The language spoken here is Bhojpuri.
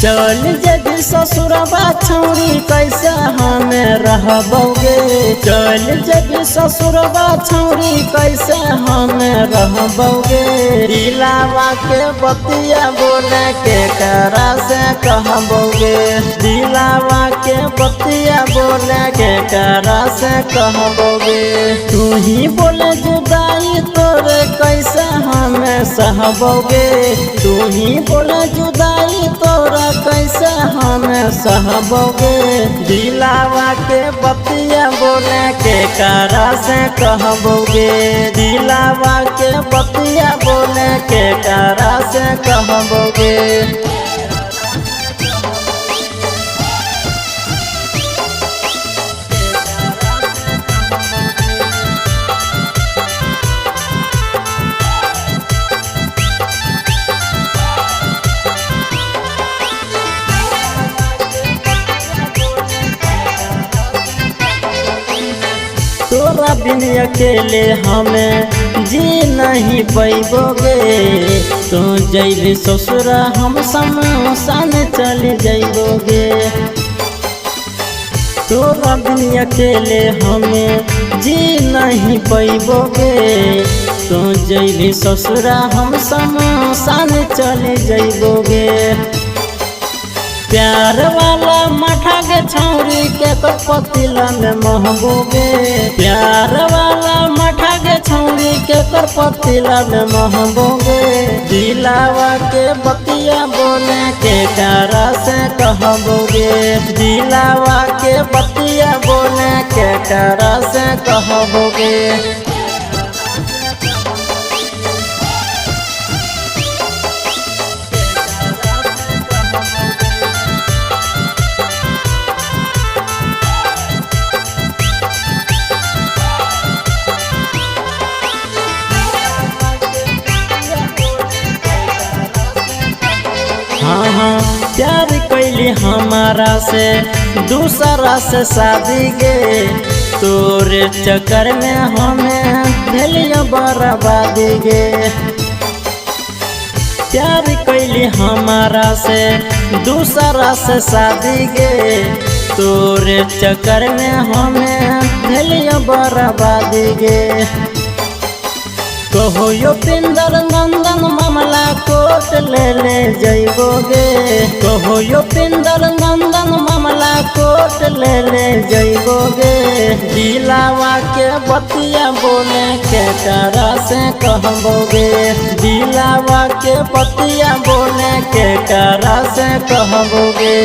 चल जब ससुरबा छौरी कैसे हमें रहबोगे। चल जब ससुरबा छौरी कैसे हमें रहबोगे। दिलावा के बतिया बोले के करा से कहबोगे। दिलावा के बतिया बोले के करा से कहबोगे। तू ही बोले जुदाई तोरे कैसे हमें सहबोगे। तू ही बोले जुदाई तोरा कैसे हमें सहबोगे। दिलावा के बतिया बोले के करा से कहबोगे। दिलावा के बतिया बोले के करा से कहबोगे। तोरा बिन अकेले हमें जी नहीं पैबोगे। तो जैबे ससुरा हम शमशान चले जैबोगे। तोरा बिन अकेले हमें जी नहीं पैबोगे। तो जैबे ससुरा हम शमशान चले जैबोगे। प्यार वाला मठा के छौरी के पतिला में महबूबे। प्यार वाला मठा के छौरी के पतिला में महबूबे। दिलावा के बतिया बोले के करा से कहबोगे। दिलावा के बतिया बोले के करा से कहबोगे। हाँ प्यार कैली हमारा से दूसरा से शादी गे। तोरे चक्कर में हमें भेलिया बर्बादी गे। प्यार कैली हमारा से दूसरा से शादी गे। तोरे चक्कर में हमें भेलिया बर्बादी गे। कहो यो पिंदर नंदन मामला कोर्ट ले जैबोगे। कहो यो पिंदर नंदन मामला कोर्ट ले जैबोगे। दिलावा के बतिया बोले के करा से कहबोगे। दिलावा के बतिया बोले के करा से कहबोगे।